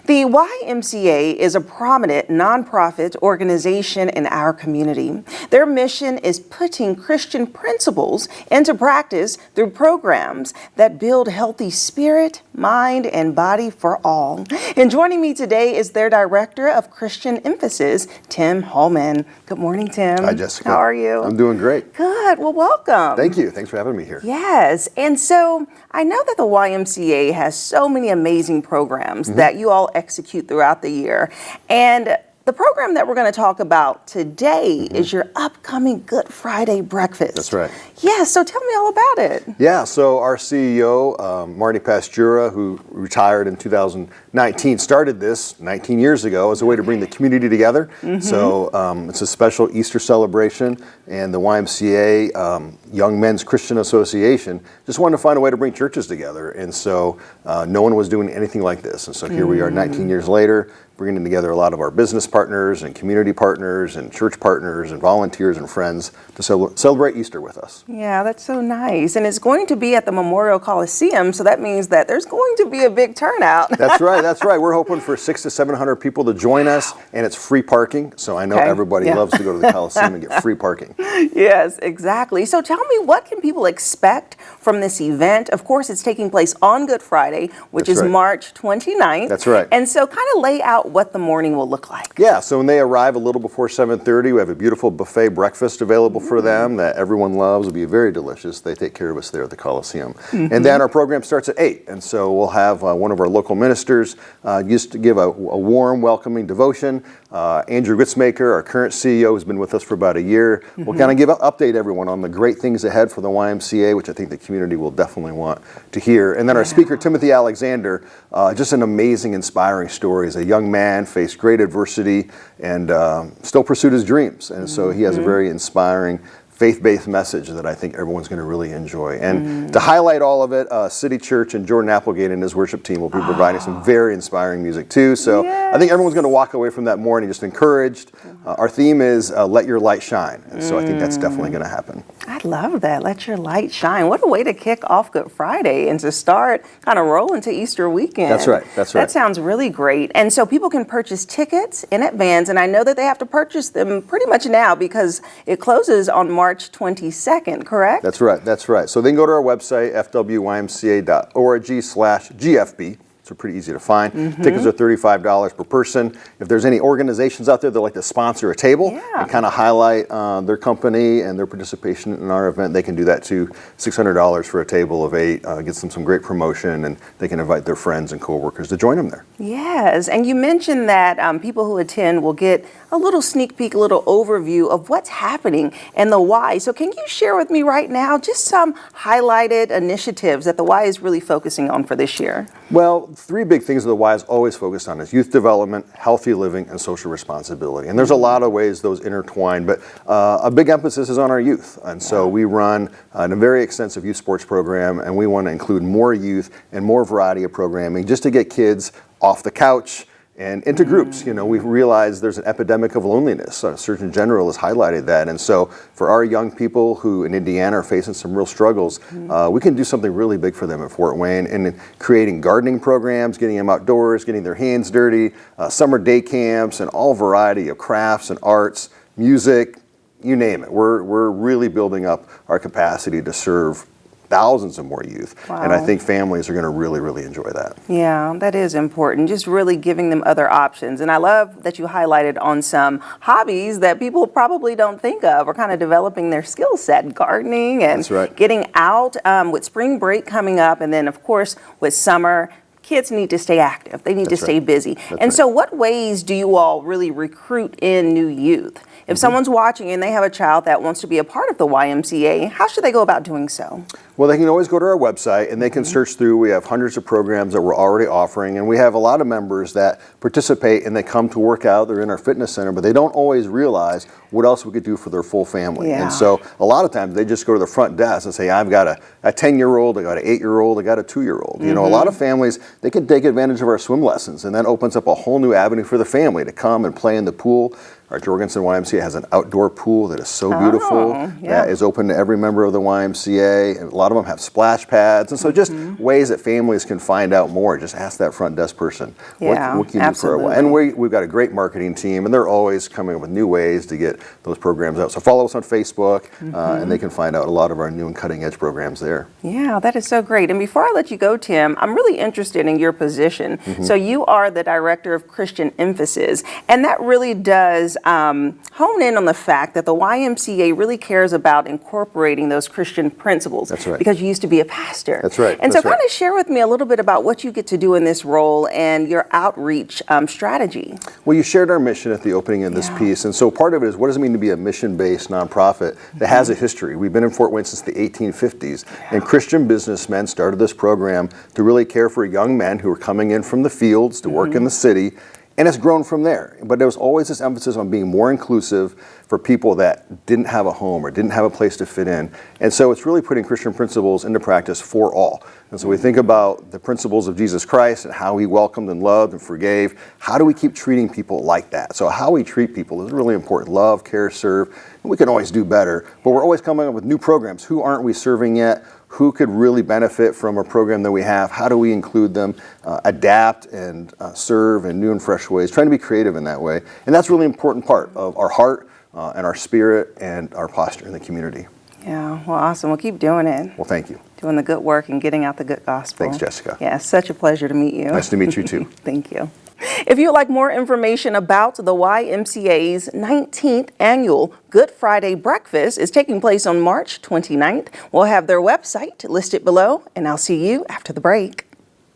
The YMCA is a prominent nonprofit organization in our community. Their mission is putting Christian principles into practice through programs that build healthy spirit, mind, and body for all. And joining me today is their Director of Christian Emphasis, Tim Hallman. Good morning, Tim. Hi, Jessica. How are you? I'm doing great. Good. Well, welcome. Thank you. Thanks for having me here. Yes. And so I know that the YMCA has so many amazing programs that you all execute throughout the year. And the program that we're going to talk about today is your upcoming Good Friday breakfast. That's right. Yes, so tell me all about it. Yeah, so our CEO, Marty Pastura, who retired in 2019, started this 19 years ago as a way to bring the community together. So it's a special Easter celebration, and the YMCA, Young Men's Christian Association, just wanted to find a way to bring churches together. And so no one was doing anything like this. And so here we are 19 years later, bringing together a lot of our business partners and community partners and church partners and volunteers and friends to celebrate Easter with us. Yeah, that's so nice. And it's going to be at the Memorial Coliseum, so that means that there's going to be a big turnout. That's right, that's right. We're hoping for 600 to 700 people to join us, and it's free parking. So I know everybody loves to go to the Coliseum and get free parking. Yes, exactly. So tell me, what can people expect from this event? Of course, it's taking place on Good Friday, which is March 29th. That's right. And so kind of lay out what the morning will look like. Yeah, so when they arrive a little before 7:30, we have a beautiful buffet breakfast available for them that everyone loves. It'll be very delicious. They take care of us there at the Coliseum. And then our program starts at 8, and so we'll have one of our local ministers used to give a warm, welcoming devotion. Andrew Witzmaker, our current CEO, who's been with us for about a year, will kind of update everyone on the great things ahead for the YMCA, which I think the community will definitely want to hear. And then our speaker, Timothy Alexander, just an amazing, inspiring story. He's a young man, faced great adversity, and still pursued his dreams. And so he has a very inspiring, faith-based message that I think everyone's going to really enjoy. And to highlight all of it, City Church and Jordan Applegate and his worship team will be providing some very inspiring music too. So I think everyone's going to walk away from that morning just encouraged. Our theme is let your light shine. And so I think that's definitely going to happen. I love that. Let your light shine. What a way to kick off Good Friday and to start kind of roll into Easter weekend. That's right. That's right. That sounds really great. And so people can purchase tickets in advance. And I know that they have to purchase them pretty much now because it closes on March 22nd, correct? That's right. That's right. So they can go to our website, fwymca.org/GFB. So pretty easy to find. Tickets are $35 per person. If there's any organizations out there that like to sponsor a table and kind of highlight their company and their participation in our event, they can do that too. $600 for a table of 8 gets them some great promotion, and they can invite their friends and coworkers to join them there. Yes, and you mentioned that people who attend will get a little sneak peek, a little overview of what's happening and the Y. So can you share with me right now just some highlighted initiatives that the Y is really focusing on for this year? Well, 3 big things that the Y is always focused on is youth development, healthy living, and social responsibility. And there's a lot of ways those intertwine, but a big emphasis is on our youth. And so we run a very extensive youth sports program, and we want to include more youth and more variety of programming just to get kids off the couch and into groups. You know, we've realized there's an epidemic of loneliness. Surgeon General has highlighted that. And so for our young people who in Indiana are facing some real struggles, we can do something really big for them at Fort Wayne, and creating gardening programs, getting them outdoors, getting their hands dirty, summer day camps, and all variety of crafts and arts, music, you name it. We're really building up our capacity to serve thousands of more youth. And I think families are going to really, really enjoy that. Yeah, that is important. Just really giving them other options. And I love that you highlighted on some hobbies that people probably don't think of, or kind of developing their skill set, gardening and getting out with spring break coming up. And then, of course, with summer, kids need to stay active. They need to stay busy. So what ways do you all really recruit in new youth? If someone's watching and they have a child that wants to be a part of the YMCA, how should they go about doing so? Well, they can always go to our website and they can search through. We have hundreds of programs that we're already offering, and we have a lot of members that participate and they come to work out. They're in our fitness center, but they don't always realize what else we could do for their full family. And so a lot of times they just go to the front desk and say, I've got a 10-year-old, I got an 8-year-old, I got a 2-year-old. You know, a lot of families, they can take advantage of our swim lessons, and that opens up a whole new avenue for the family to come and play in the pool. Our Jorgensen YMCA has an outdoor pool that is so beautiful, that is open to every member of the YMCA, and a lot of them have splash pads. And so just ways that families can find out more. Just ask that front desk person. Yeah, what can you do for a while? And we've got a great marketing team, and they're always coming up with new ways to get those programs out. So follow us on Facebook, and they can find out a lot of our new and cutting edge programs there. Yeah, that is so great. And before I let you go, Tim, I'm really interested in your position. So you are the Director of Christian Emphasis, and that really does hone in on the fact that the YMCA really cares about incorporating those Christian principles. That's right. Because you used to be a pastor. That's right. And so kind of share with me a little bit about what you get to do in this role and your outreach strategy. Well, you shared our mission at the opening of this piece, and so part of it is, what does it mean to be a mission-based nonprofit that has a history? We've been in Fort Wayne since the 1850s, and Christian businessmen started this program to really care for young men who were coming in from the fields to work in the city, and it's grown from there. But there was always this emphasis on being more inclusive for people that didn't have a home or didn't have a place to fit in. And so it's really putting Christian principles into practice for all. And so we think about the principles of Jesus Christ and how he welcomed and loved and forgave. How do we keep treating people like that? So how we treat people is really important. Love, care, serve. And we can always do better, but we're always coming up with new programs. Who aren't we serving yet? Who could really benefit from a program that we have? How do we include them, adapt and serve in new and fresh ways, trying to be creative in that way. And that's a really important part of our heart and our spirit and our posture in the community. Yeah, well, awesome. Well, keep doing it. Well, thank you. Doing the good work and getting out the good gospel. Thanks, Jessica. Yeah, such a pleasure to meet you. Nice to meet you, too. Thank you. If you'd like more information about the YMCA's 19th annual Good Friday Breakfast is taking place on March 29th. We'll have their website listed below, and I'll see you after the break.